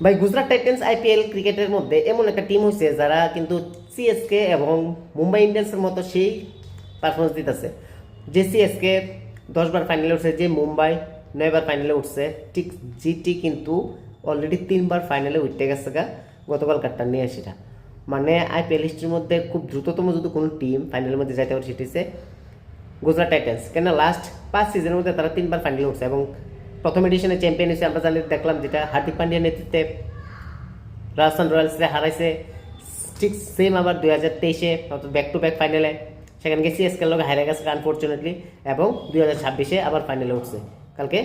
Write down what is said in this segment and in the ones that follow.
ভাই Gujarat Titans IPL ক্রিকেটের মধ্যে এমন একটা টিম হয়েছে যারা কিন্তু সিএসকে এবং মুম্বাই ইন্ডিয়ান্সের মতো সেই পারফরমেন্স দিতেছে। যে সিএসকে 10 বার ফাইনালে উঠছে, যে মুম্বাই 9 বার ফাইনালে উঠছে, ঠিক জিটি কিন্তু অলরেডি 3 বার ফাইনালে উঠতে গেছে গা গতকাল কাটটা নিয়ে সেটা। মানে আইপিএল হিস্ট্রির মধ্যে খুব দ্রুততম যদি কোনো টিম ফাইনালের মধ্যে যাইতে পারে সেটি হচ্ছে গুজরাট টাইটান্স। কেন লাস্ট 5 সিজনের মধ্যে তারা 3 বার ফাইনালে উঠছে এবং প্রথম এডিশনে চ্যাম্পিয়ন হয়েছে আমরা জানি, দেখলাম যেটা হার্দিক পান্ডিয়ার নেতৃত্বে রাজস্থান রয়্যালসরে হারাইছে। ঠিক সেম আবার 2023-এ ব্যাক টু ব্যাক ফাইনালে সেখানে গিয়ে সিএসকে লোক হারে গেছে আনফর্চুনেটলি, এবং 2026-এ আবার ফাইনালে উঠছে কালকে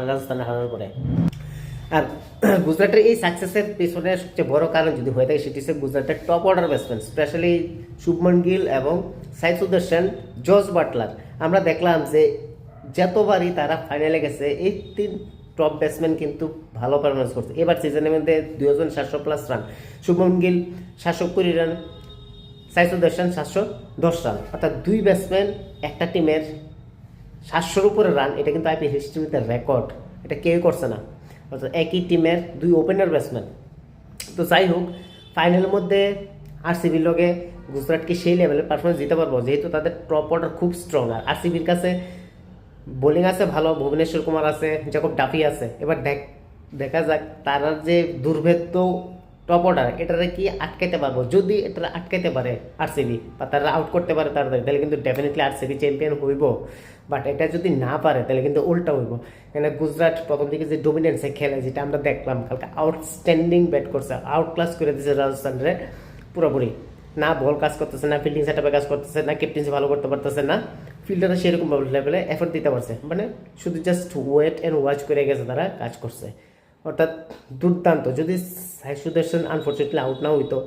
রাজস্থানের হারানোর পরে। আর গুজরাটের এই সাকসেসের পেছনে সবচেয়ে বড় কারণ যদি হয়ে থাকে সেটি হচ্ছে গুজরাটের top order batsman, specially Shubman Gill এবং সাই সুদর্শন, জস বাটলার। আমরা দেখলাম যে যতবারই তারা ফাইনালে গেছে এই 3 টপ ব্যাটসম্যান কিন্তু ভালো পারফরমেন্স করছে। এবার সিজনের মধ্যে 2700+ রান, শুভমন গিল 720 রান, সাই সুদর্শন 710 রান, অর্থাৎ 2 ব্যাটসম্যান একটা টিমের 700-র উপরে রান। এটা কিন্তু আইপিএল হিস্ট্রিতে রেকর্ড, এটা কেউ করছে না। অর্থাৎ একই টিমের 2 ওপেনার ব্যাটসম্যান। তো যাই হোক, ফাইনালের মধ্যে আরসিবির লগে গুজরাটকে সেই লেভেলের পারফরমেন্স দিতে পারবো যেহেতু তাদের টপ অর্ডার খুব স্ট্রং। আর আরসিবির কাছে বোলিং আছে ভালো, ভুবনেশ্বর কুমার আছে, জ্যাকব ডাফি আছে। এবার দেখা যাক তারা যে দুর্ভেদ্য টপ অর্ডার এটারে কি আটকাইতে পারবো। যদি এটা আটকাইতে পারে আরসিবি বা তারা আউট করতে পারে তাড়াতাড়ি, তাহলে কিন্তু ডেফিনেটলি আরসিবি চ্যাম্পিয়ন হইব। বাট এটা যদি না পারে তাহলে কিন্তু উল্টা হইব। কেন গুজরাট প্রথম দিকে যে ডোমিনেন্সে খেলে যেটা আমরা দেখলাম কালকে, আউটস্ট্যান্ডিং ব্যাট করছে, আউট ক্লাস করে দিয়েছে রাজস্থানরে পুরোপুরি। না বল কাজ করতেছে, না ফিল্ডিং সেটআপে কাজ করতেছে, না ক্যাপ্টেন্সি ভালো করতে পারতেছে, না ফিল্ডাররা সেরকম লেভেলে এফোর্ট দিতে পারছে। মানে শুধু জাস্ট ওয়েট অ্যান্ড ওয়াচ করে গেছে, তারা কাজ করছে। অর্থাৎ দুর্দান্ত। যদি সাই সুদর্শন আনফর্চুনেটলি আউট না হইতো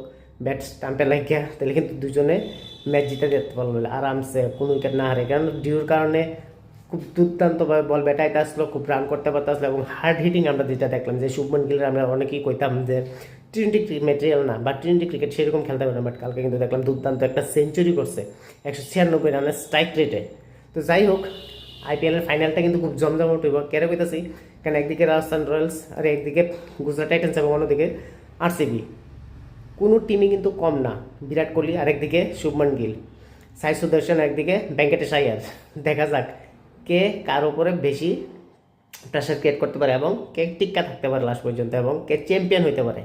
ব্যাট স্টাম্পে লাগিয়া, তাহলে কিন্তু দুজনে ম্যাচ জিতে যেতে পারলো আরামসে, কোনো উইকেট না হারে। কারণ ডিউর কারণে খুব দুর্দান্তভাবে বল ব্যাটাইতে আসলো, খুব রান করতে পারতে আসলো এবং হার্ড হিটিং আমরা যেটা দেখলাম যে শুভমন গিলের আমরা অনেকেই কইতাম যে টি-20 ম্যাটেরিয়াল না বা টি-20 ক্রিকেট সেরকম খেলতে পারে না, বাট কালকে কিন্তু দেখলাম দুর্দান্ত একটা সেঞ্চুরি করছে 196 রানের স্ট্রাইক রেটে। তো যাই হোক, আইপিএলের ফাইনালটা কিন্তু খুব জমজমাট হইব। কেন কইতাছি, কারণ একদিকে রাজস্থান রয়্যালস আর একদিকে গুজরাট টাইটান্স এবং অন্যদিকে আরসিবি। কোনো টিমই কিন্তু কম না। বিরাট কোহলি আরেকদিকে শুভমন গিল, সাই সুদর্শন একদিকে ভেঙ্কটেশ আয়ার। দেখা যাক কে কার উপরে বেশি প্রেশার ক্রিয়েট করতে পারে এবং কে টিক্কা থাকতে পারে লাস্ট পর্যন্ত এবং কে চ্যাম্পিয়ন হইতে পারে।